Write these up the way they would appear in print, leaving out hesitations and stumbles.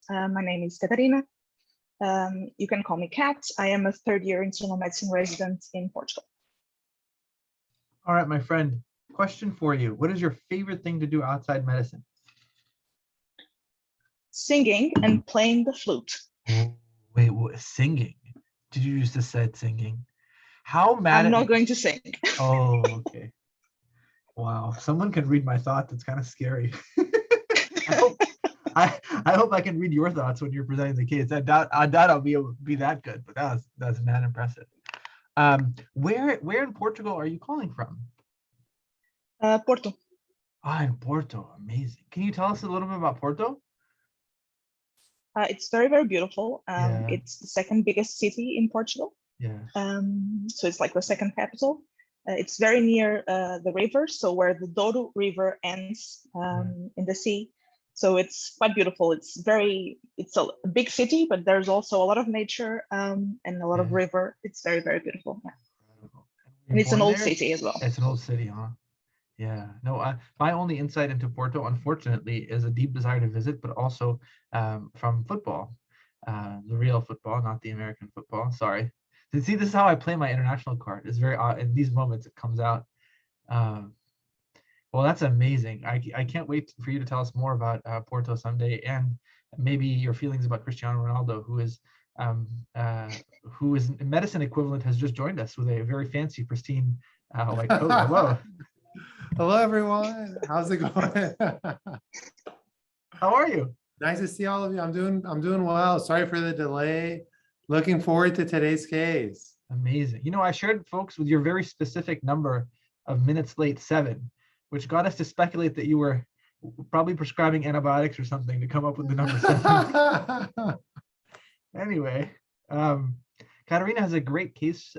My name is Catarina. You can call me Kat. I am a third-year internal medicine resident in Portugal. All right, my friend, question for you. What is your favorite thing to do outside medicine? Singing and playing the flute. Wait, what, singing? Did you just said singing? How mad I'm at not me? going to sing. Oh, okay. Wow, someone can read my thoughts. It's kind of scary. I hope I can read your thoughts when you're presenting the case. I doubt I'll be able to be that good, but that's not impressive. Where in Portugal are you calling from? Porto. Ah, in Porto, amazing. Can you tell us a little bit about Porto? It's very, very beautiful. Yeah. It's the second biggest city in Portugal. Yeah. So it's like the second capital. It's very near the river, so where the Douro River ends in the sea. So it's quite beautiful. It's a big city, but there's also a lot of nature and a lot of river. It's very, very beautiful. Yeah. And it's an old city as well. It's an old city, huh? Yeah. No, my only insight into Porto, unfortunately, is a deep desire to visit, but also from football, the real football, not the American football. Sorry. See, this is how I play my international card. It's very odd. In these moments, it comes out. Well, that's amazing. I can't wait for you to tell us more about Porto someday, and maybe your feelings about Cristiano Ronaldo, who is medicine equivalent, has just joined us with a very fancy, pristine white coat. Hello. Hello, everyone. How's it going? How are you? Nice to see all of you. I'm doing well. Sorry for the delay. Looking forward to today's case. Amazing. You know, I shared folks with your very specific number of minutes late 7, which got us to speculate that you were probably prescribing antibiotics or something to come up with the number 7. Anyway, Katarina has a great case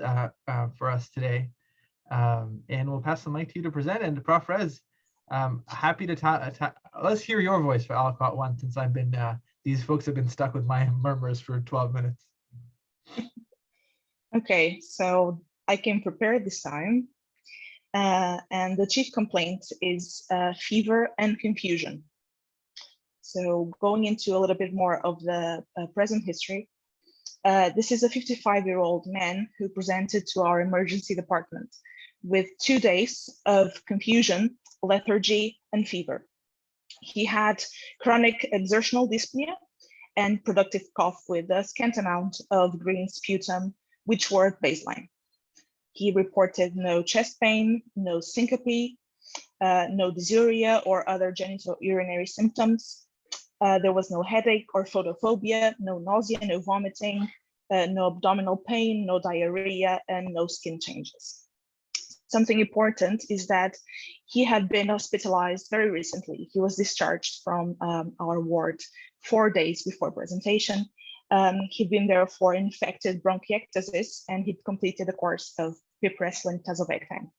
for us today. And we'll pass the mic to you to present. And Prof. Rez, happy to let's hear your voice for Aliquot 1, since I've been these folks have been stuck with my murmurs for 12 minutes. Okay, so I came prepared this time, and the chief complaint is fever and confusion. So going into a little bit more of the present history, this is a 55-year-old man who presented to our emergency department with 2 days of confusion, lethargy, and fever. He had chronic exertional dyspnea and productive cough with a scant amount of green sputum, which were at baseline. He reported no chest pain, no syncope, no dysuria or other genitourinary symptoms. There was no headache or photophobia, no nausea, no vomiting, no abdominal pain, no diarrhea, and no skin changes. Something important is that he had been hospitalized very recently. He was discharged from our ward 4 days before presentation. He'd been there for infected bronchiectasis, and he'd completed a course of piperacillin tazobactam.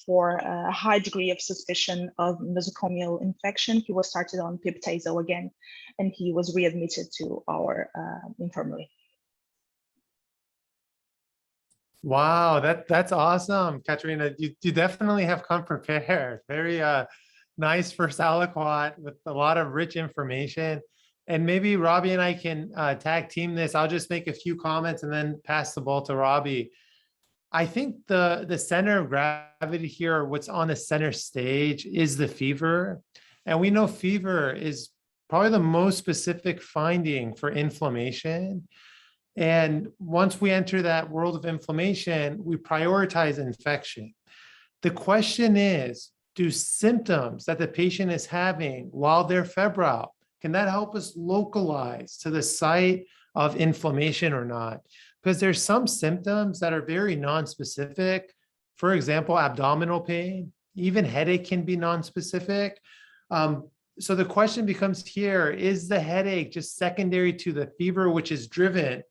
For a high degree of suspicion of nosocomial infection, he was started on pip/tazo again, and he was readmitted to our infirmary. Wow, that's awesome, Katerina. You definitely have come prepared. Very nice first aliquot with a lot of rich information. And maybe Robbie and I can tag team this. I'll just make a few comments and then pass the ball to Robbie. I think the center of gravity here, what's on the center stage, is the fever. And we know fever is probably the most specific finding for inflammation. And once we enter that world of inflammation, we prioritize infection. The question is, do symptoms that the patient is having while they're febrile, can that help us localize to the site of inflammation or not? Because there's some symptoms that are very nonspecific. For example, abdominal pain, even headache can be nonspecific. So the question becomes here, is the headache just secondary to the fever, which is driven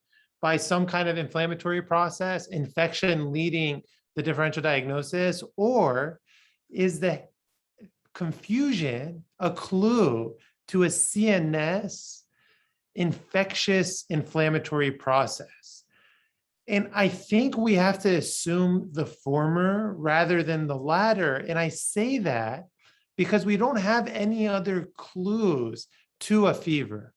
by some kind of inflammatory process, infection leading the differential diagnosis, or is the confusion a clue to a CNS infectious inflammatory process? And I think we have to assume the former rather than the latter. And I say that because we don't have any other clues to a fever.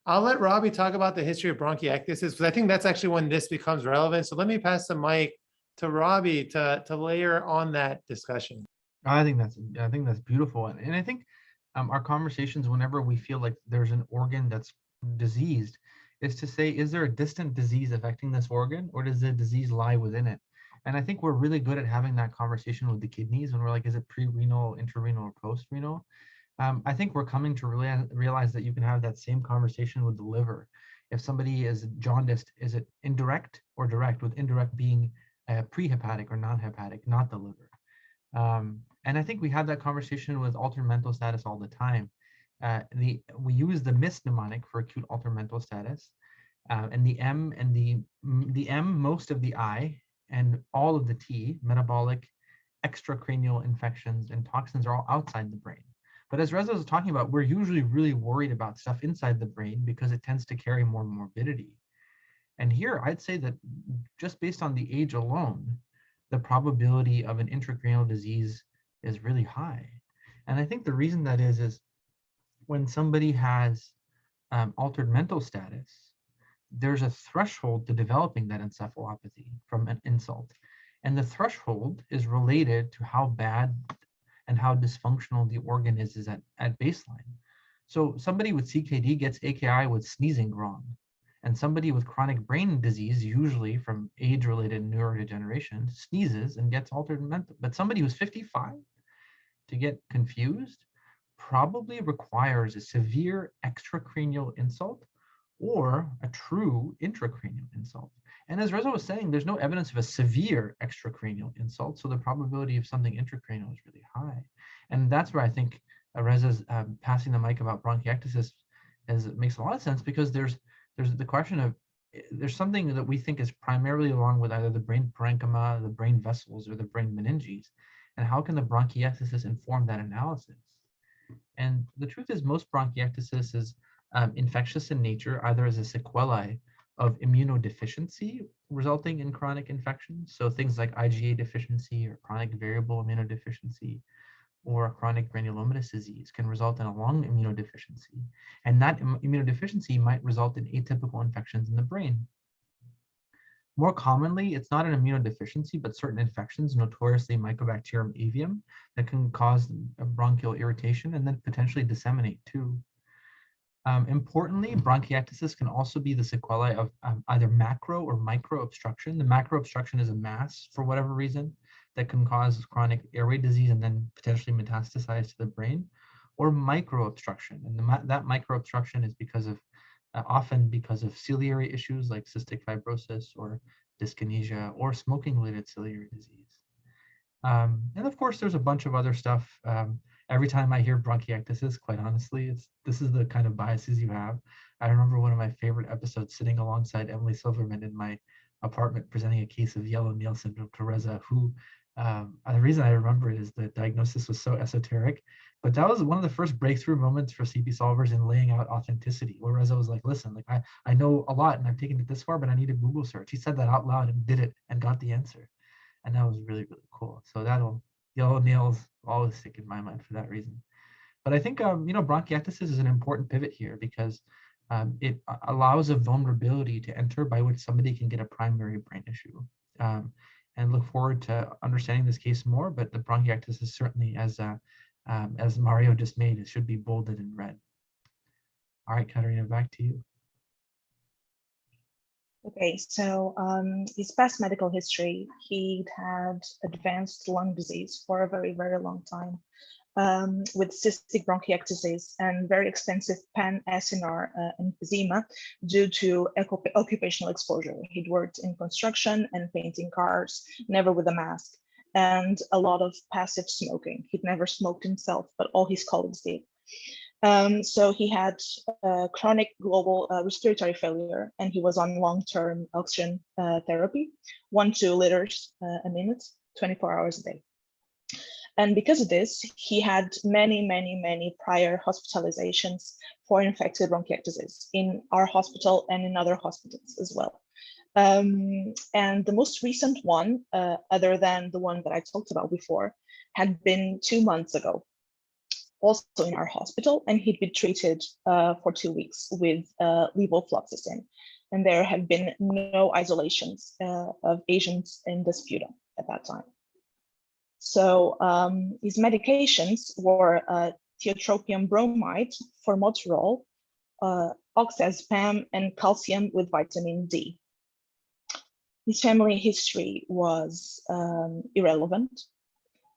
I'll let Robbie talk about the history of bronchiectasis, because I think that's actually when this becomes relevant. So let me pass the mic to Robbie to layer on that discussion. I think that's beautiful, and I think our conversations, whenever we feel like there's an organ that's diseased, is to say, is there a distant disease affecting this organ, or does the disease lie within it? And I think we're really good at having that conversation with the kidneys when we're like, is it pre-renal, intrarenal, or post-renal? I think we're coming to realize that you can have that same conversation with the liver. If somebody is jaundiced, is it indirect or direct, with indirect being pre-hepatic or non-hepatic, not the liver. And I think we have that conversation with altered mental status all the time. We use the MIS mnemonic for acute altered mental status, and the M and the M, most of the I, and all of the T, metabolic, extracranial infections and toxins, are all outside the brain. But as Reza was talking about, we're usually really worried about stuff inside the brain because it tends to carry more morbidity. And here, I'd say that just based on the age alone, the probability of an intracranial disease is really high. And I think the reason that is when somebody has altered mental status, there's a threshold to developing that encephalopathy from an insult. And the threshold is related to how bad and how dysfunctional the organ is at baseline. So somebody with CKD gets AKI with sneezing wrong. And somebody with chronic brain disease, usually from age-related neurodegeneration, sneezes and gets altered mental. But somebody who's 55 to get confused probably requires a severe extracranial insult or a true intracranial insult. And as Reza was saying, there's no evidence of a severe extracranial insult, so the probability of something intracranial is really high. And that's where I think Reza's passing the mic about bronchiectasis makes a lot of sense, because there's the question of, there's something that we think is primarily along with either the brain parenchyma, the brain vessels, or the brain meninges, and how can the bronchiectasis inform that analysis? And the truth is, most bronchiectasis is infectious in nature, either as a sequelae of immunodeficiency resulting in chronic infections, so things like IgA deficiency or chronic variable immunodeficiency, or chronic granulomatous disease can result in a lung immunodeficiency. And that immunodeficiency might result in atypical infections in the brain. More commonly, it's not an immunodeficiency, but certain infections, notoriously Mycobacterium avium, that can cause bronchial irritation and then potentially disseminate too. Importantly, bronchiectasis can also be the sequelae of either macro or micro obstruction. The macro obstruction is a mass, for whatever reason, that can cause chronic airway disease and then potentially metastasize to the brain, or micro obstruction. And that micro obstruction is because of often because of ciliary issues like cystic fibrosis or dyskinesia or smoking-related ciliary disease. And of course, there's a bunch of other stuff. Every time I hear bronchiectasis, quite honestly, this is the kind of biases you have. I remember one of my favorite episodes sitting alongside Emily Silverman in my apartment presenting a case of yellow nail syndrome to Reza, who, the reason I remember it is the diagnosis was so esoteric, but that was one of the first breakthrough moments for CP solvers in laying out authenticity, where Reza was like, listen, like I know a lot and I've taken it this far, but I need a Google search. He said that out loud and did it and got the answer. And that was really, really cool. So yellow nails always stick in my mind for that reason. But I think, bronchiectasis is an important pivot here because it allows a vulnerability to enter by which somebody can get a primary brain issue. And look forward to understanding this case more, but the bronchiectasis certainly, as Mario just made, it should be bolded in red. All right, Katarina, back to you. Okay, so his past medical history, he'd had advanced lung disease for a very, very long time, with cystic bronchiectasis and very extensive pan-acinar emphysema due to occupational exposure. He'd worked in construction and painting cars, never with a mask, and a lot of passive smoking. He'd never smoked himself, but all his colleagues did. So he had chronic global respiratory failure, and he was on long-term oxygen therapy, 1-2 liters a minute, 24 hours a day. And because of this, he had many prior hospitalizations for infected bronchiectasis in our hospital and in other hospitals as well. And the most recent one, other than the one that I talked about before, had been 2 months ago. also in our hospital, and he'd been treated for 2 weeks with levofloxacin. And there have been no isolations of agents in the sputum at that time. So his medications were tiotropium bromide, formoterol, oxazepam, and calcium with vitamin D. His family history was irrelevant,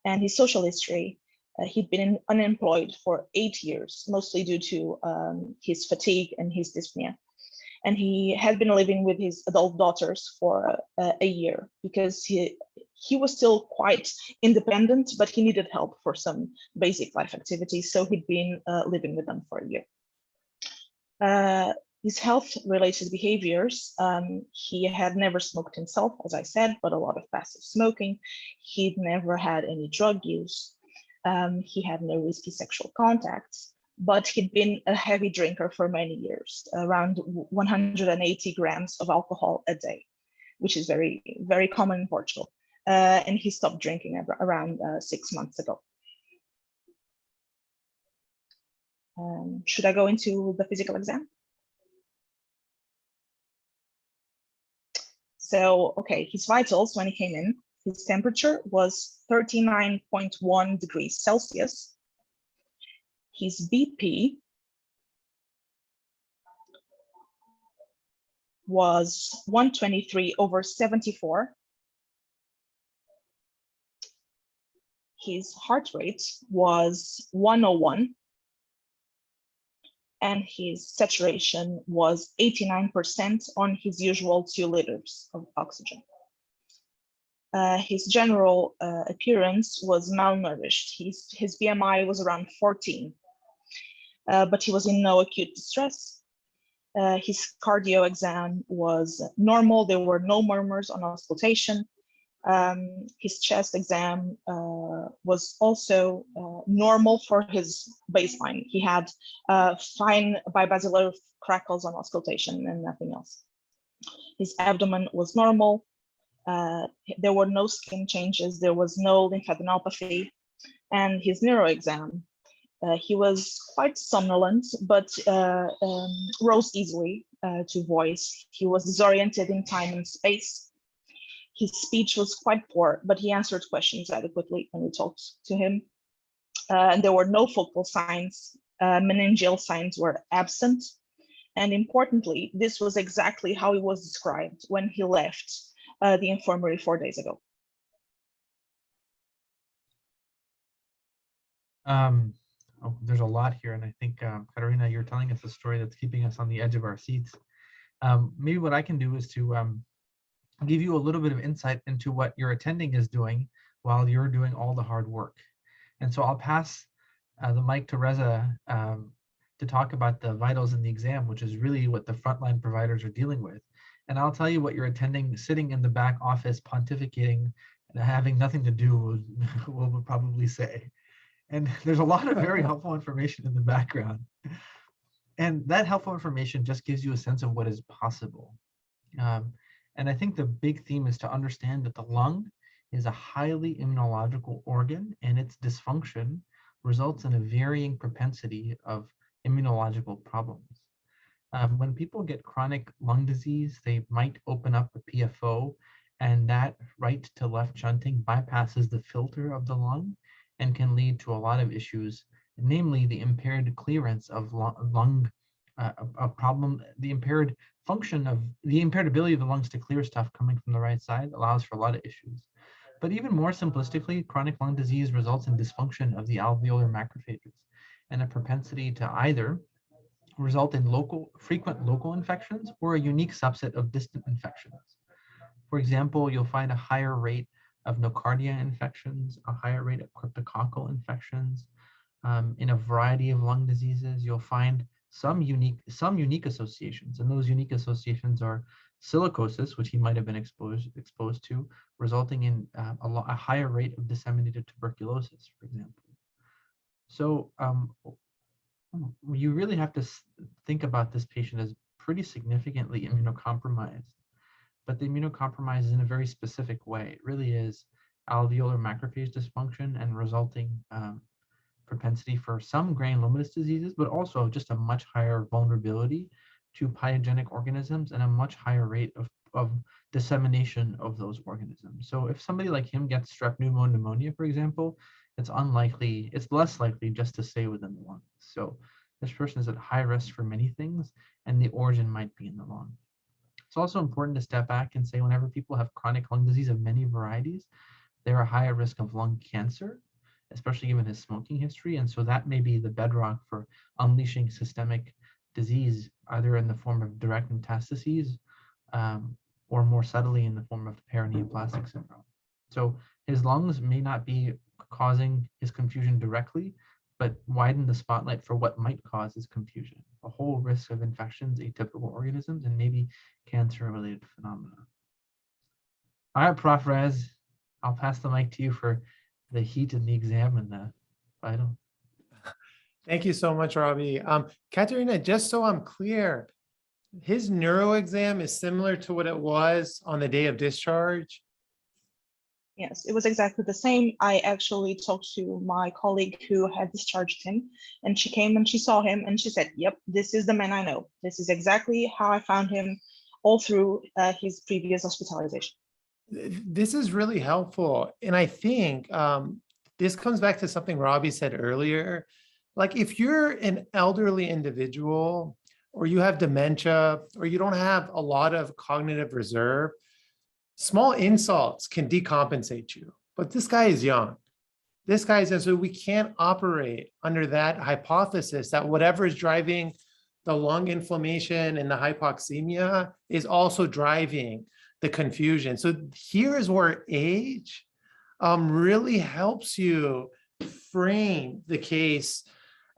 and his social history, he'd been unemployed for 8 years, mostly due to his fatigue and his dyspnea. And he had been living with his adult daughters for a year because he was still quite independent, but he needed help for some basic life activities. So he'd been living with them for a year. His health-related behaviors, he had never smoked himself, as I said, but a lot of passive smoking. He'd never had any drug use. He had no risky sexual contacts, but he'd been a heavy drinker for many years, around 180 grams of alcohol a day, which is very, very common in Portugal. And he stopped drinking around 6 months ago. Should I go into the physical exam? So, okay, his vitals when he came in, his temperature was 39.1 degrees Celsius. His BP was 123/74. His heart rate was 101. And his saturation was 89% on his usual 2 liters of oxygen. His general appearance was malnourished. His BMI was around 14, but he was in no acute distress. His cardio exam was normal. There were no murmurs on auscultation. His chest exam was also normal for his baseline. He had fine bibasilar crackles on auscultation and nothing else. His abdomen was normal. There were no skin changes. There was no lymphadenopathy. And his neuro exam, he was quite somnolent, but rose easily to voice. He was disoriented in time and space. His speech was quite poor, but he answered questions adequately when we talked to him. And there were no focal signs. Meningeal signs were absent. And importantly, this was exactly how he was described when he left the infirmary 4 days ago. There's a lot here, and I think, Katarina, you're telling us a story that's keeping us on the edge of our seats. Maybe what I can do is to give you a little bit of insight into what your attending is doing while you're doing all the hard work. And so I'll pass the mic to Reza to talk about the vitals in the exam, which is really what the frontline providers are dealing with. And I'll tell you what your attending sitting in the back office pontificating and having nothing to do will probably say. And there's a lot of very helpful information in the background. And that helpful information just gives you a sense of what is possible. And I think the big theme is to understand that the lung is a highly immunological organ, and its dysfunction results in a varying propensity of immunological problems. When people get chronic lung disease, they might open up a PFO, and that right to left shunting bypasses the filter of the lung and can lead to a lot of issues, namely the impaired clearance of lung, a problem, the impaired ability of the lungs to clear stuff coming from the right side allows for a lot of issues. But even more simplistically, chronic lung disease results in dysfunction of the alveolar macrophages and a propensity to either result in frequent local infections or a unique subset of distant infections. For example, you'll find a higher rate of nocardia infections, a higher rate of cryptococcal infections. In a variety of lung diseases, you'll find some unique associations, and those unique associations are silicosis, which he might have been exposed to, resulting in a higher rate of disseminated tuberculosis, for example. So you really have to think about this patient as pretty significantly immunocompromised, but the immunocompromise is in a very specific way. It really is alveolar macrophage dysfunction and resulting propensity for some granulomatous diseases, but also just a much higher vulnerability to pyogenic organisms and a much higher rate of dissemination of those organisms. So if somebody like him gets strep pneumonia, for example, it's less likely just to stay within the lungs. So this person is at high risk for many things, and the origin might be in the lung. It's also important to step back and say whenever people have chronic lung disease of many varieties, they're a higher risk of lung cancer, especially given his smoking history. And so that may be the bedrock for unleashing systemic disease, either in the form of direct metastases or more subtly in the form of paraneoplastic syndrome. So his lungs may not be causing his confusion directly, but widen the spotlight for what might cause his confusion, a whole risk of infections, atypical organisms, and maybe cancer-related phenomena. All right, Prof. Rez, I'll pass the mic to you for the heat in the exam and the final. Thank you so much, Robbie. Katerina, just so I'm clear, his neuro exam is similar to what it was on the day of discharge? Yes, it was exactly the same. I actually talked to my colleague who had discharged him, and she came and she saw him and she said, yep, this is the man I know. This is exactly how I found him all through his previous hospitalization. This is really helpful. And I think this comes back to something Robbie said earlier. Like if you're an elderly individual or you have dementia or you don't have a lot of cognitive reserve, small insults can decompensate you. But this guy is young. This guy is, and so we can't operate under that hypothesis that whatever is driving the lung inflammation and the hypoxemia is also driving the confusion. So here is where age really helps you frame the case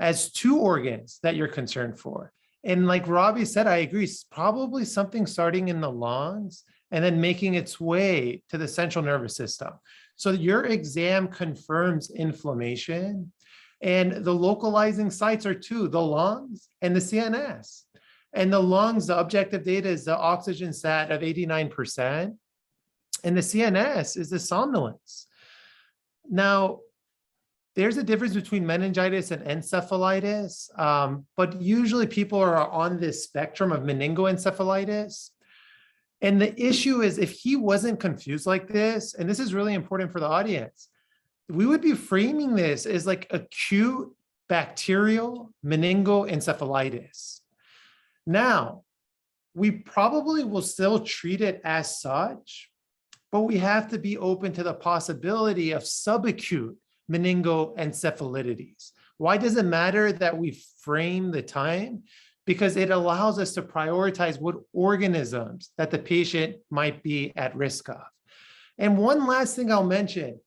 as two organs that you're concerned for. And like Robbie said, I agree, it's probably something starting in the lungs and then making its way to the central nervous system. So your exam confirms inflammation, and the localizing sites are two, the lungs and the CNS. And the lungs, the objective data is the oxygen sat of 89%, and the CNS is the somnolence. Now, there's a difference between meningitis and encephalitis, but usually people are on this spectrum of meningoencephalitis. And the issue is if he wasn't confused like this, and this is really important for the audience, we would be framing this as like acute bacterial meningoencephalitis. Now, we probably will still treat it as such, but we have to be open to the possibility of subacute meningoencephalitides. Why does it matter that we frame the time? Because it allows us to prioritize what organisms that the patient might be at risk of. And one last thing I'll mention,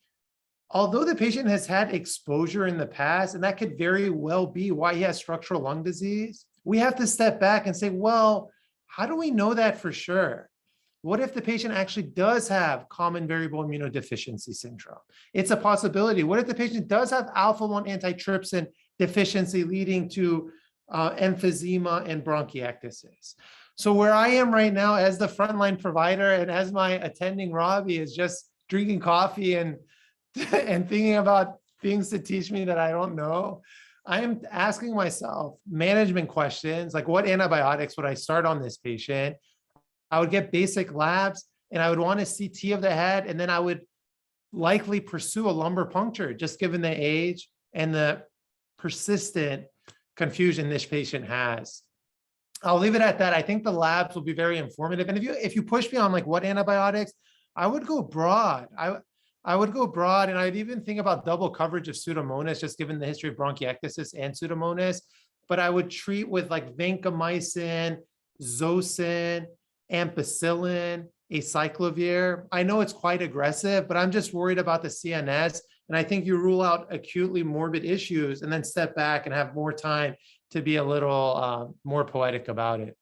although the patient has had exposure in the past, and that could very well be why he has structural lung disease, we have to step back and say, well, how do we know that for sure? What if the patient actually does have common variable immunodeficiency syndrome? It's a possibility. What if the patient does have alpha-1 antitrypsin deficiency leading to emphysema and bronchiectasis? So where I am right now as the frontline provider and as my attending Robbie is just drinking coffee and thinking about things to teach me that I don't know, I am asking myself management questions like what antibiotics would I start on this patient? I would get basic labs and I would want a CT of the head, and then I would likely pursue a lumbar puncture just given the age and the persistent confusion this patient has. I'll leave it at that. I think the labs will be very informative. And if you push me on like what antibiotics, I would go broad. I would go broad, and I'd even think about double coverage of Pseudomonas, just given the history of bronchiectasis and Pseudomonas. But I would treat with like vancomycin, Zosyn, ampicillin, acyclovir. I know it's quite aggressive, but I'm just worried about the CNS. And I think you rule out acutely morbid issues and then step back and have more time to be a little more poetic about it.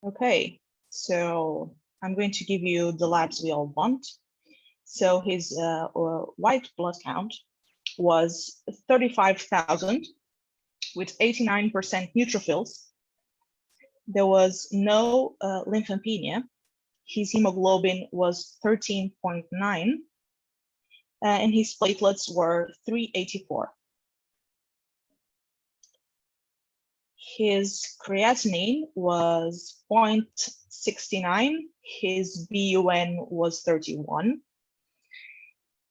Okay, so I'm going to give you the labs we all want. So his white blood count was 35,000 with 89% neutrophils. There was no lymphopenia. His hemoglobin was 13.9. and his platelets were 384. His creatinine was 0.69, his BUN was 31,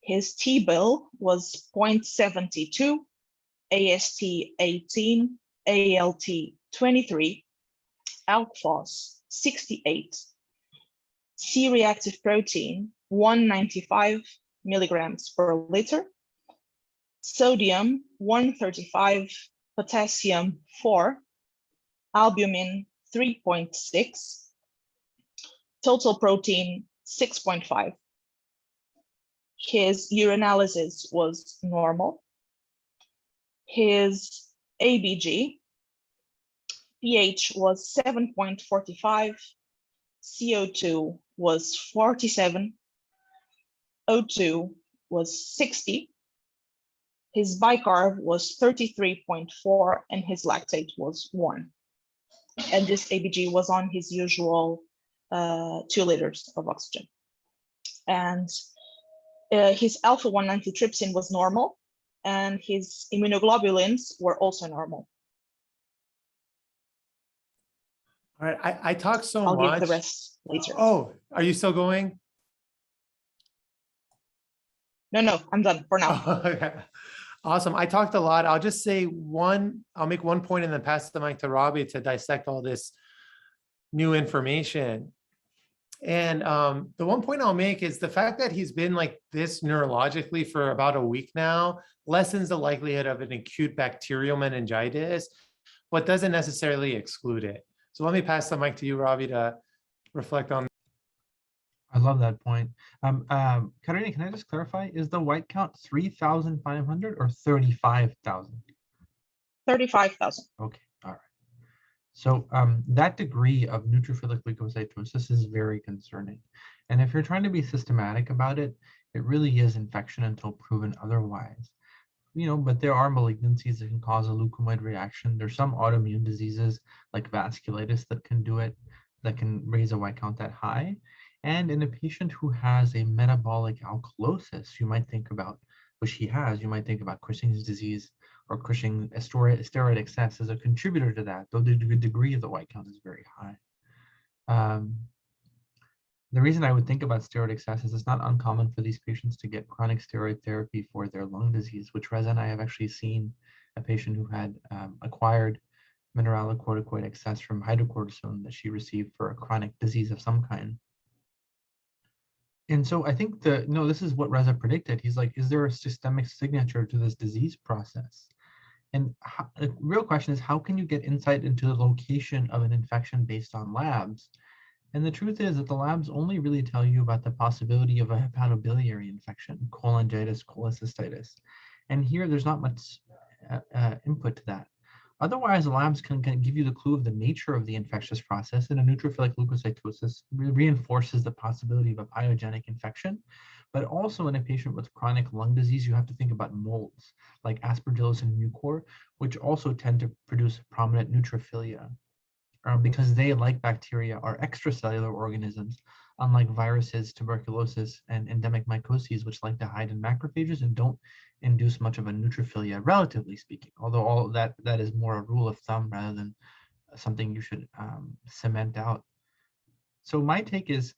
his T-bill was 0.72, AST 18, ALT 23, ALK phos 68, C-reactive protein 195 milligrams per liter, sodium 135, potassium 4, albumin 3.6, total protein 6.5. His urinalysis was normal. His ABG pH was 7.45, CO2 was 47, O2 was 60, his bicarb was 33.4, and his lactate was 1. And this ABG was on his usual 2 liters of oxygen. And his alpha-1 antitrypsin was normal, and his immunoglobulins were also normal. All right, I talk so I'll much. give the rest later. Oh, are you still going? No, I'm done for now. Okay. Awesome. I talked a lot. I'll just say I'll make one point and then pass the mic to Robbie to dissect all this new information. And the one point I'll make is the fact that he's been like this neurologically for about a week now lessens the likelihood of an acute bacterial meningitis, but doesn't necessarily exclude it. So let me pass the mic to you, Robbie, to reflect on. I love that point. Katarina, can I just clarify? Is the white count 3,500 or 35,000? 35,000. Okay, all right. So that degree of neutrophilic leukocytosis is very concerning. And if you're trying to be systematic about it, it really is infection until proven otherwise. But there are malignancies that can cause a leukomoid reaction. There's some autoimmune diseases like vasculitis that can do it, that can raise a white count that high. And in a patient who has a metabolic alkalosis, you might think about, which he has, you might think about Cushing's disease or Cushing steroid excess as a contributor to that, though the degree of the white count is very high. The reason I would think about steroid excess is it's not uncommon for these patients to get chronic steroid therapy for their lung disease, which Reza and I have actually seen a patient who had acquired mineralocorticoid excess from hydrocortisone that she received for a chronic disease of some kind. And so I think this is what Reza predicted. He's like, is there a systemic signature to this disease process? And the real question is, how can you get insight into the location of an infection based on labs? And the truth is that the labs only really tell you about the possibility of a hepatobiliary infection, cholangitis, cholecystitis. And here there's not much input to that. Otherwise, the labs can give you the clue of the nature of the infectious process, and a neutrophilic leukocytosis reinforces the possibility of a pyogenic infection. But also in a patient with chronic lung disease, you have to think about molds like Aspergillus and Mucor, which also tend to produce prominent neutrophilia because they, like bacteria, are extracellular organisms, unlike viruses, tuberculosis, and endemic mycoses, which like to hide in macrophages and don't induce much of a neutrophilia, relatively speaking, although all of that is more a rule of thumb rather than something you should cement out. So my take is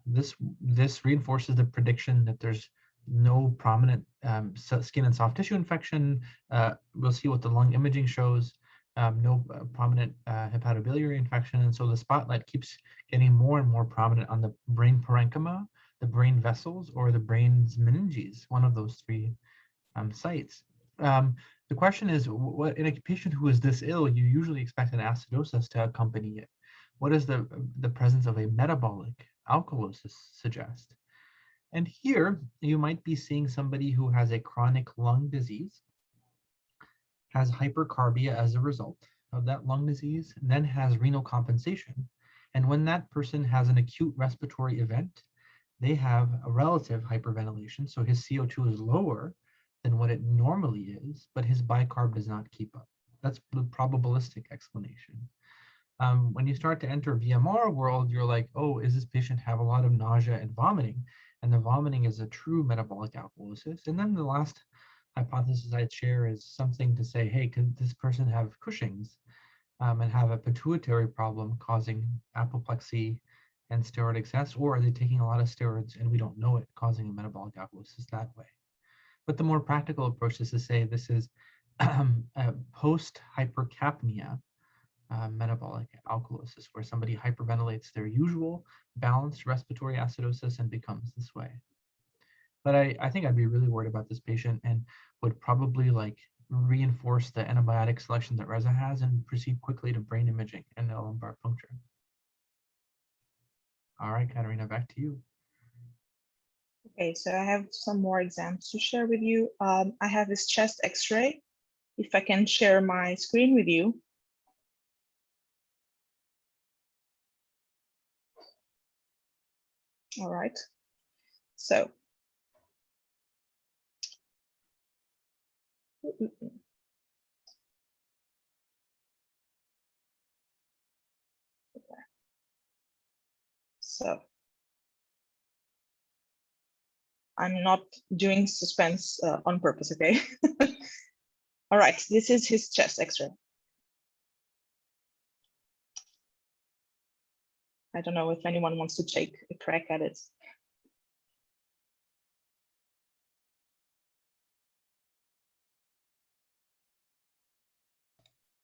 this reinforces the prediction that there's no prominent skin and soft tissue infection. We'll see what the lung imaging shows. No prominent hepatobiliary infection, and so the spotlight keeps getting more and more prominent on the brain parenchyma, the brain vessels, or the brain's meninges, one of those three sites. The question is, what in a patient who is this ill, you usually expect an acidosis to accompany it. What does the presence of a metabolic alkalosis suggest? And here you might be seeing somebody who has a chronic lung disease, has hypercarbia as a result of that lung disease, and then has renal compensation. And when that person has an acute respiratory event, they have a relative hyperventilation, so his CO2 is lower than what it normally is, but his bicarb does not keep up. That's the probabilistic explanation. When you start to enter VMR world, you're like, oh, is this patient have a lot of nausea and vomiting? and the vomiting is a true metabolic alkalosis. And then the last hypothesis I'd share is something to say, hey, could this person have Cushing's and have a pituitary problem causing apoplexy and steroid excess, or are they taking a lot of steroids and we don't know it, causing a metabolic alkalosis that way? But the more practical approach is to say this is a post-hypercapnia metabolic alkalosis, where somebody hyperventilates their usual balanced respiratory acidosis and becomes this way. But I think I'd be really worried about this patient and would probably like reinforce the antibiotic selection that Reza has and proceed quickly to brain imaging and lumbar puncture. All right, Katerina, back to you. Okay, so I have some more exams to share with you. I have this chest X-ray. If I can share my screen with you. All right, so. So I'm not doing suspense on purpose, okay? All right, this is his chest X-ray. I don't know if anyone wants to take a crack at it.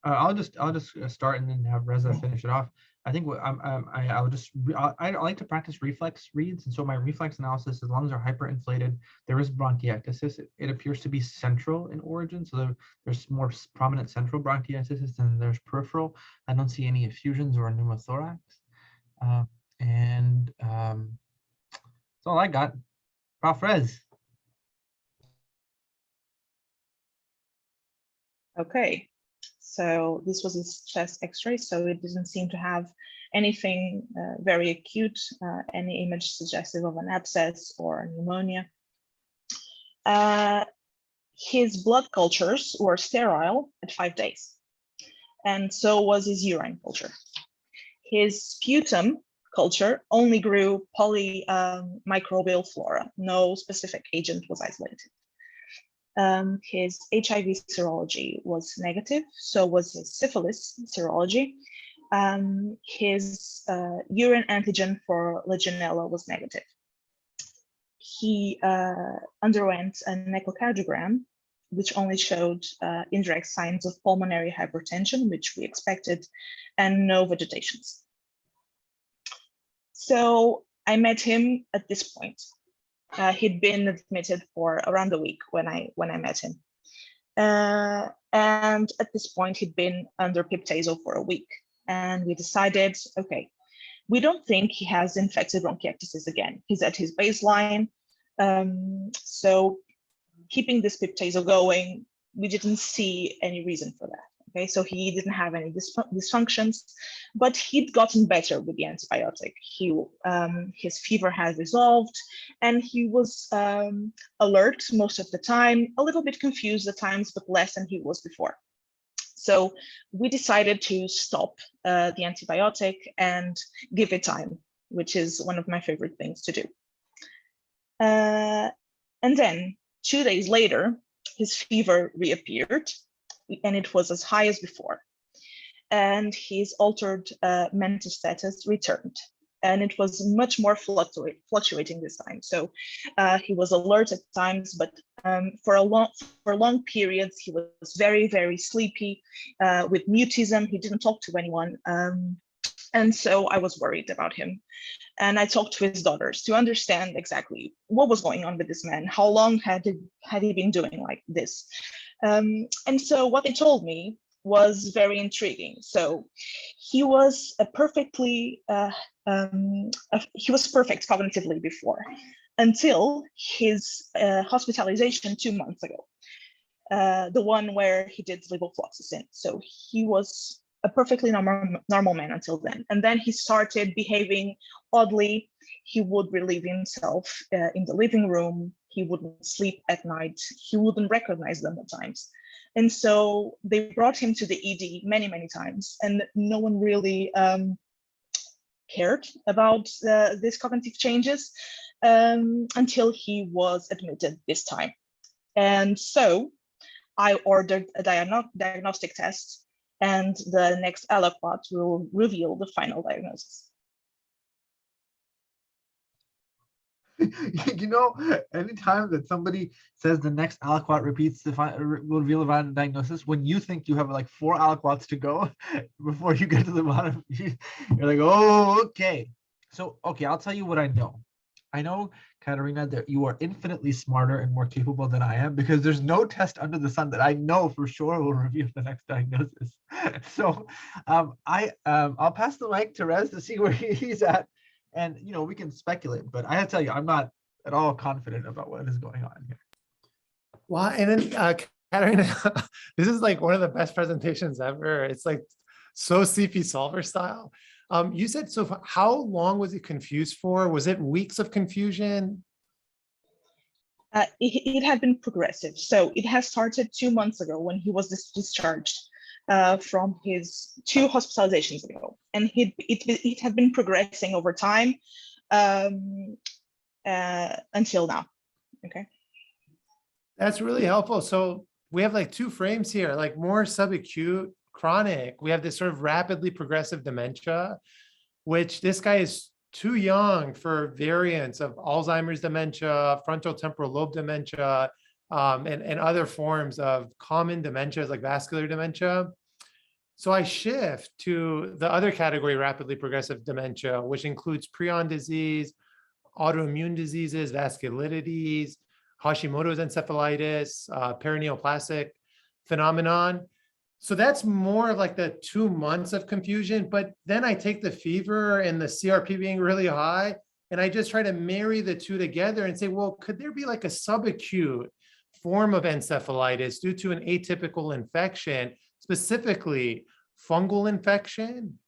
I'll just start and then have Reza finish it off. I think what I like to practice reflex reads, and so my reflex analysis, as long as they're hyperinflated, there is bronchiectasis. It appears to be central in origin, so there's more prominent central bronchiectasis than there's peripheral. I don't see any effusions or pneumothorax, and that's all I got. Prof. Rez. Okay. So this was his chest X-ray, so it doesn't seem to have anything very acute, any image suggestive of an abscess or pneumonia. His blood cultures were sterile at 5 days, and so was his urine culture. His sputum culture only grew polymicrobial flora. No specific agent was isolated. His HIV serology was negative, so was his syphilis serology. His urine antigen for Legionella was negative. He underwent an echocardiogram, which only showed indirect signs of pulmonary hypertension, which we expected, and no vegetations. So I met him at this point. He'd been admitted for around a week when I met him. And at this point, he'd been under Pip/Tazo for a week. And we decided, okay, we don't think he has infected bronchiectasis again. He's at his baseline. So keeping this Pip/Tazo going, we didn't see any reason for that. Okay, so he didn't have any dysfunctions, but he'd gotten better with the antibiotic. His fever had resolved, and he was alert most of the time, a little bit confused at times, but less than he was before. So we decided to stop the antibiotic and give it time, which is one of my favorite things to do. And then 2 days later, his fever reappeared, and it was as high as before. And his altered mental status returned, and it was much more fluctuating this time. So he was alert at times, but for long periods, he was very, very sleepy with mutism. He didn't talk to anyone. And so I was worried about him. And I talked to his daughters to understand exactly what was going on with this man. How long had he been doing like this? And so what they told me was very intriguing. So he was perfect cognitively before, until his hospitalization 2 months ago, the one where he did levofloxacin. So he was a perfectly normal man until then. And then he started behaving oddly. He would relieve himself in the living room. He wouldn't sleep at night. He wouldn't recognize them at times. And so they brought him to the ED many, many times, and no one really cared about these cognitive changes. until he was admitted this time. And so I ordered a diagnostic test, and the next aliquot will reveal the final diagnosis. You know, anytime that somebody says the next aliquot repeats the will reveal the final diagnosis, when you think you have like 4 aliquots to go before you get to the bottom, you're like, oh, okay. So, okay, I'll tell you what I know. I know, Katerina, that you are infinitely smarter and more capable than I am, because there's no test under the sun that I know for sure will reveal the next diagnosis. So I'll pass the mic to Rez to see where he's at. And, you know, we can speculate, but I have to tell you, I'm not at all confident about what is going on here. Well, and then Katerina, this is like one of the best presentations ever. It's like so CP solver style. You said, so how long was it confused for? Was it weeks of confusion? It had been progressive. So it has started 2 months ago when he was discharged from his 2 hospitalizations ago. And it had been progressing over time until now. Okay. That's really helpful. So we have like 2 frames here, like more subacute, chronic. We have this sort of rapidly progressive dementia, which this guy is too young for variants of Alzheimer's dementia, frontal temporal lobe dementia, and other forms of common dementias like vascular dementia. So I shift to the other category, rapidly progressive dementia, which includes prion disease, autoimmune diseases, vasculitides, Hashimoto's encephalitis, perineoplastic phenomenon. So that's more of like the 2 months of confusion. But then I take the fever and the CRP being really high, and I just try to marry the 2 together and say, well, could there be like a subacute form of encephalitis due to an atypical infection, specifically fungal infection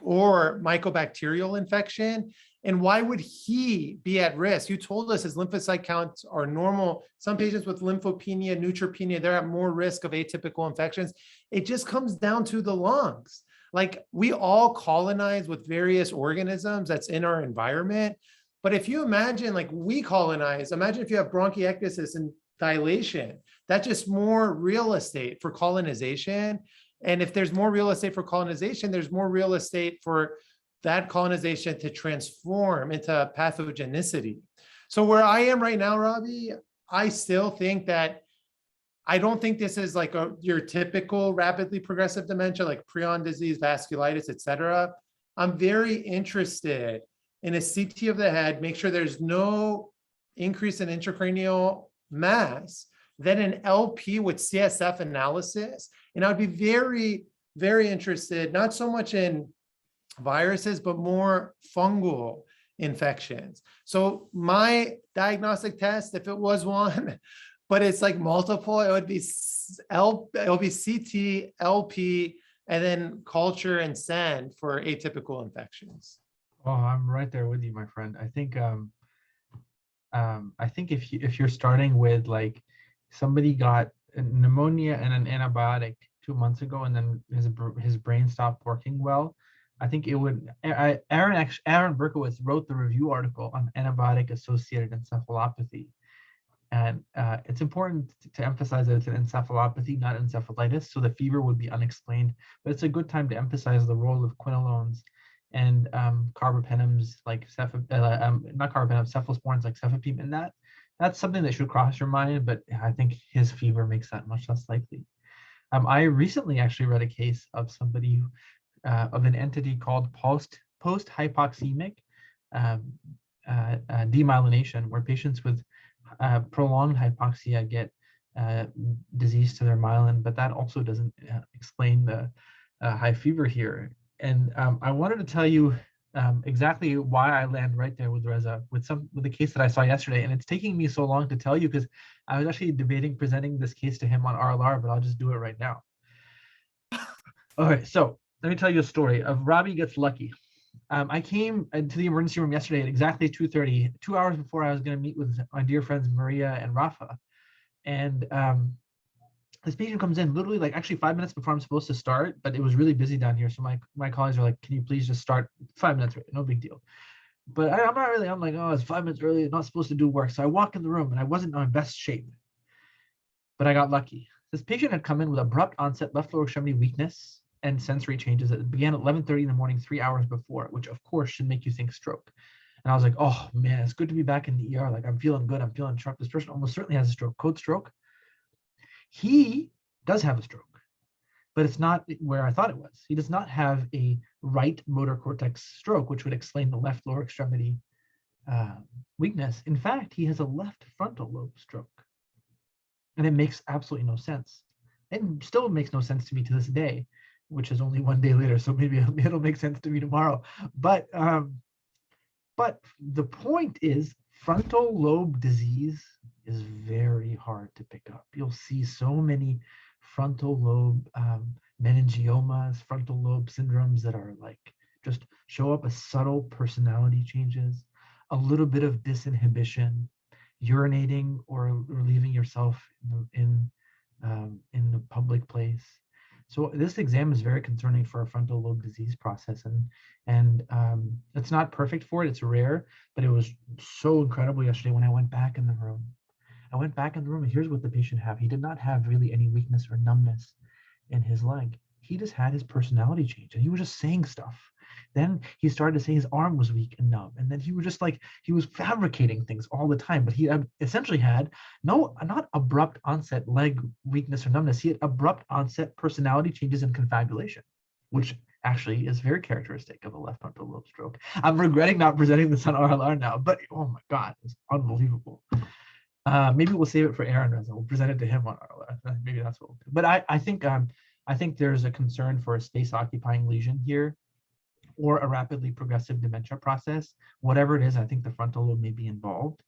or mycobacterial infection? And why would he be at risk? You told us his lymphocyte counts are normal. Some patients with lymphopenia, neutropenia, they're at more risk of atypical infections. It just comes down to the lungs. Like, we all colonize with various organisms that's in our environment. But if you imagine, like, we colonize, imagine if you have bronchiectasis and dilation, that's just more real estate for colonization. And if there's more real estate for colonization, there's more real estate for that colonization to transform into pathogenicity. So where I am right now, Robbie, I still think that I don't think this is like your typical rapidly progressive dementia, like prion disease, vasculitis, et cetera. I'm very interested in a CT of the head, make sure there's no increase in intracranial mass, then an LP with CSF analysis. And I would be very, very interested, not so much in viruses, but more fungal infections. So my diagnostic test, if it was one, but it's like multiple, it would be CT, LP, and then culture and send for atypical infections. Oh, I'm right there with you, my friend. I think if you're starting with like somebody got pneumonia and an antibiotic 2 months ago, and then his brain stopped working well, I think it would. Aaron Berkowitz wrote the review article on antibiotic-associated encephalopathy, and it's important to emphasize that it's an encephalopathy, not encephalitis. So the fever would be unexplained, but it's a good time to emphasize the role of quinolones and carbapenems like cephalosporins like cefepime, and that's something that should cross your mind. But I think his fever makes that much less likely. I recently actually read a case of somebody of an entity called post-hypoxemic demyelination, where patients with prolonged hypoxia get disease to their myelin, but that also doesn't explain the high fever here. And I wanted to tell you exactly why I land right there with Reza, with the case that I saw yesterday. And it's taking me so long to tell you because I was actually debating presenting this case to him on RLR, but I'll just do it right now. All right, so let me tell you a story of Robbie Gets Lucky. I came to the emergency room yesterday at exactly 2:30, 2 hours before I was going to meet with my dear friends Maria and Rafa. And this patient comes in literally like actually 5 minutes before I'm supposed to start, but it was really busy down here. So my colleagues are like, can you please just start 5 minutes, no big deal. but I'm not really, I'm like, oh, it's 5 minutes early, I'm not supposed to do work. So I walk in the room and I wasn't in my best shape, but I got lucky. This patient had come in with abrupt onset left lower extremity weakness and sensory changes that began at 11:30 in the morning, 3 hours before, which of course should make you think stroke. And I was like, oh man, it's good to be back in the ER. Like, I'm feeling good, I'm feeling sharp. This person almost certainly has a stroke, code stroke. He does have a stroke, but it's not where I thought it was. He does not have a right motor cortex stroke, which would explain the left lower extremity weakness. In fact, he has a left frontal lobe stroke. And it makes absolutely no sense. It still makes no sense to me to this day, which is only 1 day later. So maybe it'll make sense to me tomorrow. But the point is, frontal lobe disease is very hard to pick up. You'll see so many frontal lobe meningiomas, frontal lobe syndromes that are like just show up as subtle personality changes, a little bit of disinhibition, urinating or relieving yourself in the public place. So this exam is very concerning for a frontal lobe disease process, and it's not perfect for it. It's rare, but it was so incredible yesterday when I went back in the room. I went back in the room, and here's what the patient had. He did not have really any weakness or numbness in his leg. He just had his personality change, and he was just saying stuff. Then he started to say his arm was weak and numb, and then he was just like, he was fabricating things all the time. But he essentially had not abrupt onset leg weakness or numbness. He had abrupt onset personality changes and confabulation, which actually is very characteristic of a left frontal lobe stroke. I'm regretting not presenting this on RLR now, but oh my God, it's unbelievable. Maybe we'll save it for Aaron Reza. We'll present it to him on RLR. Maybe that's what we'll do. But I think there's a concern for a space occupying lesion here, or a rapidly progressive dementia process. Whatever it is, I think the frontal lobe may be involved.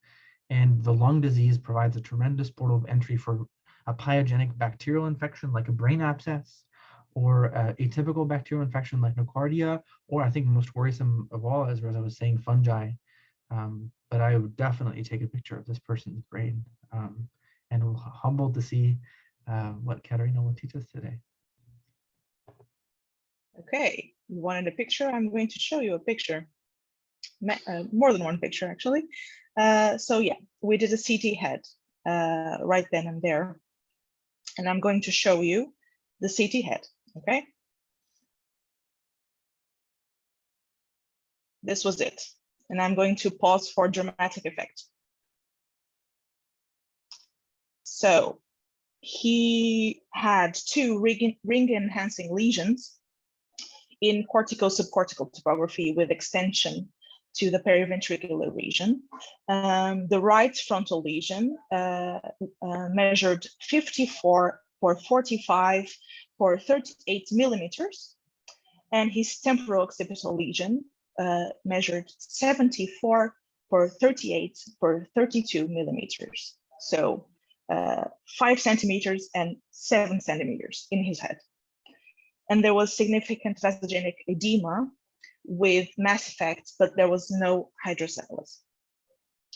And the lung disease provides a tremendous portal of entry for a pyogenic bacterial infection like a brain abscess, or atypical bacterial infection like nocardia, or I think most worrisome of all, as I was saying, fungi. But I would definitely take a picture of this person's brain, and we're humbled to see what Katerina will teach us today. Okay, you wanted a picture? I'm going to show you a picture, more than one picture actually. So yeah, we did a CT head right then and there, and I'm going to show you the CT head, okay? This was it, and I'm going to pause for dramatic effect. So he had 2 ring enhancing lesions in cortico-subcortical topography with extension to the periventricular region. The right frontal lesion measured 54 for 45 for 38 millimeters, and his temporal-occipital lesion measured 74 for 38 for 32 millimeters. So 5 centimeters and 7 centimeters in his head. And there was significant vasogenic edema with mass effects, but there was no hydrocephalus.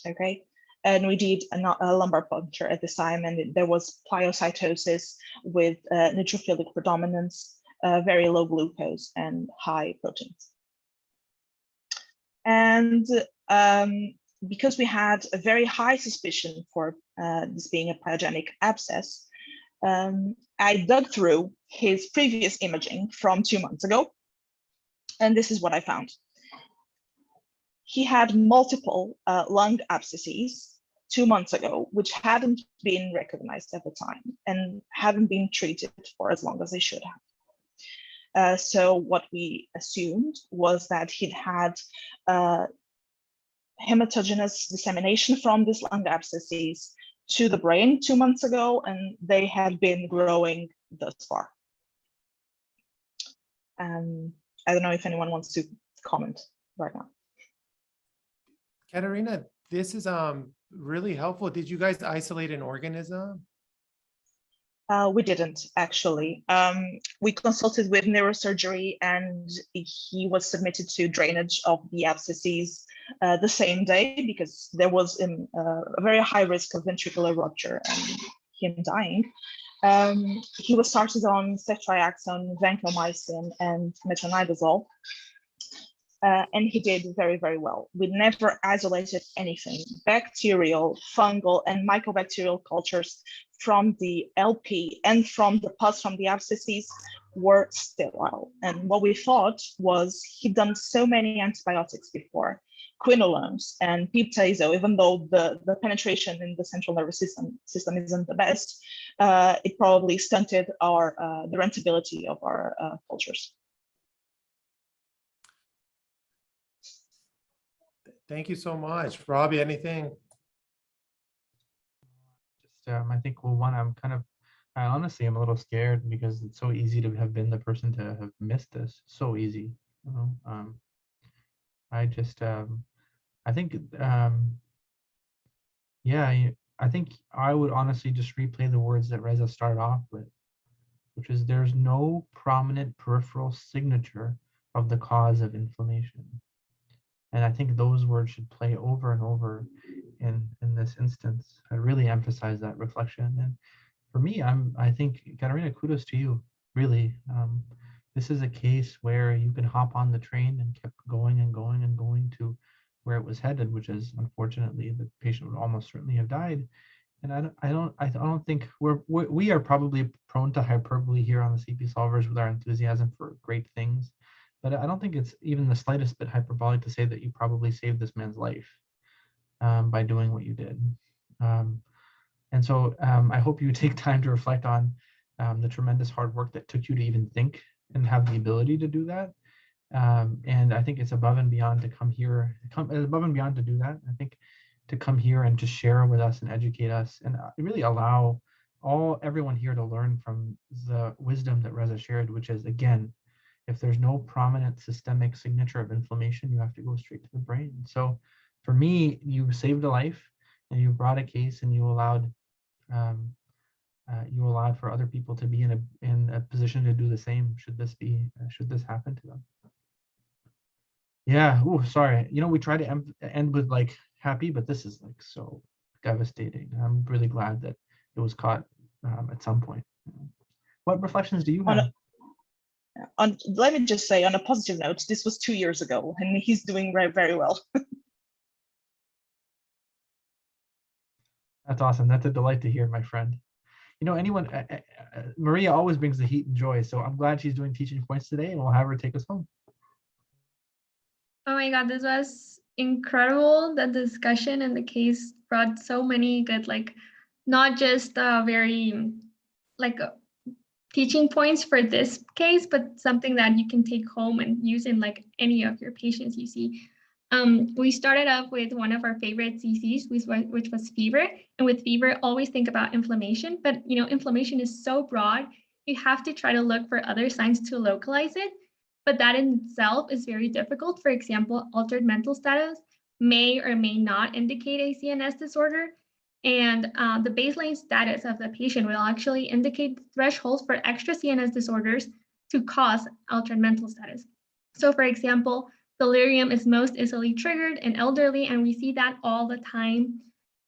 Okay, and we did a lumbar puncture at this time, and there was pleocytosis with neutrophilic predominance, very low glucose, and high proteins. And because we had a very high suspicion for this being a pyogenic abscess, I dug through his previous imaging from 2 months ago, and this is what I found. He had multiple lung abscesses 2 months ago, which hadn't been recognized at the time and haven't been treated for as long as they should have. So what we assumed was that he'd had hematogenous dissemination from these lung abscesses to the brain 2 months ago, and they had been growing thus far. I don't know if anyone wants to comment right now. Katerina, this is really helpful. Did you guys isolate an organism? We didn't actually. We consulted with neurosurgery, and he was submitted to drainage of the abscesses the same day because there was a very high risk of ventricular rupture and him dying. He was started on ceftriaxone, vancomycin, and metronidazole. And he did very, very well. We never isolated anything. Bacterial, fungal, and mycobacterial cultures from the LP and from the pus from the abscesses were sterile. And what we thought was he'd done so many antibiotics before, quinolones and piptazo, even though the penetration in the central nervous system isn't the best, it probably stunted the rentability of our cultures. Thank you so much. Robbie, anything? I think, well, one, I honestly am a little scared because it's so easy to have been the person to have missed this. So easy, you know. I think, yeah, I think I would honestly just replay the words that Reza started off with, which is there's no prominent peripheral signature of the cause of inflammation. And I think those words should play over and over in this instance. I really emphasize that reflection. And for me, I think, Katarina, kudos to you, really. This is a case where you can hop on the train and kept going and going and going to where it was headed, which is unfortunately the patient would almost certainly have died. And I don't think we are probably prone to hyperbole here on the CP Solvers with our enthusiasm for great things. But I don't think it's even the slightest bit hyperbolic to say that you probably saved this man's life by doing what you did. And so I hope you take time to reflect on the tremendous hard work that took you to even think and have the ability to do that. And I think it's above and beyond to come here, above and beyond to do that. I think to come here and to share with us and educate us and really allow everyone here to learn from the wisdom that Reza shared, which is, again, if there's no prominent systemic signature of inflammation, you have to go straight to the brain. So for me, you saved a life and you brought a case and you allowed for other people to be in a position to do the same should this happen to them. Yeah. Oh, sorry. We try to end with like happy, but this is like so devastating. I'm really glad that it was caught at some point. What reflections do you have? Let me just say, on a positive note, this was 2 years ago, and he's doing very, very well. That's awesome. That's a delight to hear, my friend. Maria always brings the heat and joy, so I'm glad she's doing teaching points today, and we'll have her take us home. Oh my God, this was incredible. The discussion and the case brought so many good, not just very, teaching points for this case, but something that you can take home and use in any of your patients you see. We started off with one of our favorite CCs, which was fever. And with fever, always think about inflammation. But inflammation is so broad, you have to try to look for other signs to localize it. But that in itself is very difficult. For example, altered mental status may or may not indicate a CNS disorder. And the baseline status of the patient will actually indicate thresholds for extra CNS disorders to cause altered mental status. So for example, delirium is most easily triggered in elderly, and we see that all the time.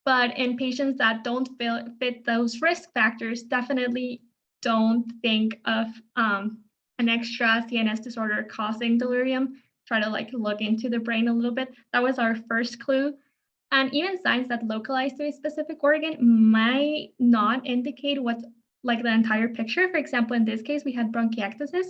But in patients that don't fit those risk factors, definitely don't think of an extra CNS disorder causing delirium. Try to look into the brain a little bit. That was our first clue. And even signs that localize to a specific organ might not indicate what's the entire picture. For example, in this case, we had bronchiectasis,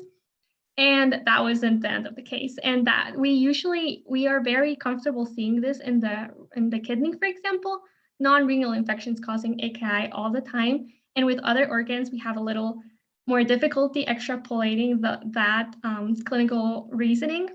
and that wasn't the end of the case. And that we are very comfortable seeing this in the kidney, for example, non-renal infections causing AKI all the time. And with other organs, we have a little more difficulty extrapolating that clinical reasoning.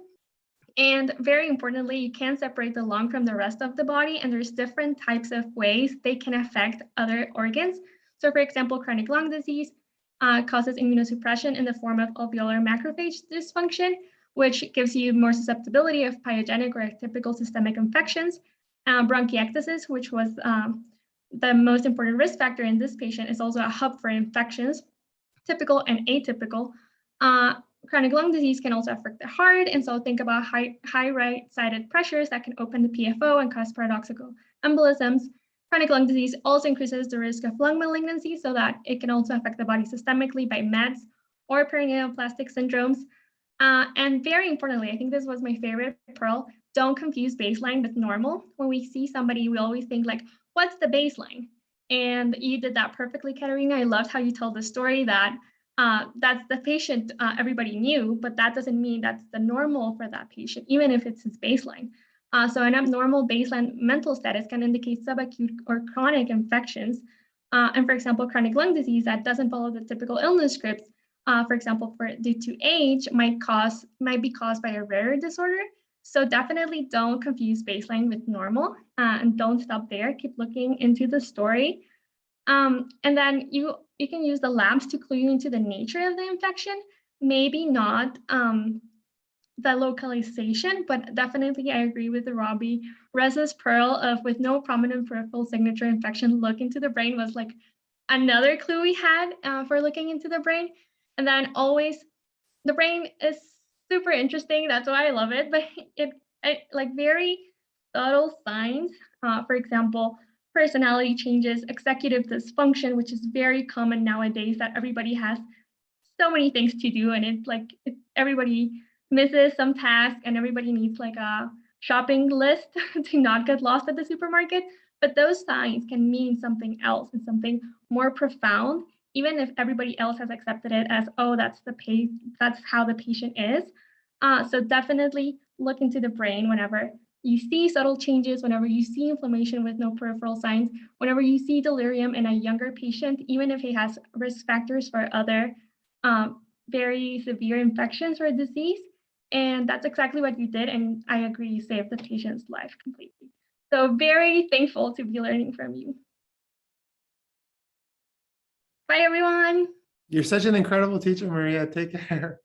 And very importantly, you can't separate the lung from the rest of the body, and there's different types of ways they can affect other organs. So for example, chronic lung disease causes immunosuppression in the form of alveolar macrophage dysfunction, which gives you more susceptibility of pyogenic or atypical systemic infections. Bronchiectasis, which was the most important risk factor in this patient, is also a hub for infections, typical and atypical. Chronic lung disease can also affect the heart, and so think about high right-sided pressures that can open the PFO and cause paradoxical embolisms. Chronic lung disease also increases the risk of lung malignancy, so that it can also affect the body systemically by meds or perineoplastic syndromes. And very importantly, I think this was my favorite pearl, don't confuse baseline with normal. When we see somebody, we always think like, what's the baseline? And you did that perfectly, Katerina. I loved how you told the story that that's the patient everybody knew, but that doesn't mean that's the normal for that patient, even if it's his baseline. So an abnormal baseline mental status can indicate subacute or chronic infections. And for example, chronic lung disease that doesn't follow the typical illness scripts, for example, due to age, might be caused by a rare disorder. So definitely don't confuse baseline with normal, and don't stop there. Keep looking into the story. And then you can use the labs to clue you into the nature of the infection. Maybe not the localization, but definitely I agree with Robbie. Reza's pearl of with no prominent peripheral signature infection, look into the brain was like another clue we had for looking into the brain. And then always, the brain is super interesting. That's why I love it. But it like very subtle signs. For example, personality changes, executive dysfunction, which is very common nowadays that everybody has so many things to do, and it's like everybody misses some task, and everybody needs like a shopping list to not get lost at the supermarket. But those signs can mean something else and something more profound, even if everybody else has accepted it as, oh, that's how the patient is. So definitely look into the brain whenever you see subtle changes, whenever you see inflammation with no peripheral signs, whenever you see delirium in a younger patient, even if he has risk factors for other very severe infections or disease. And that's exactly what you did. And I agree, you saved the patient's life completely. So very thankful to be learning from you. Bye, everyone. You're such an incredible teacher, Maria. Take care.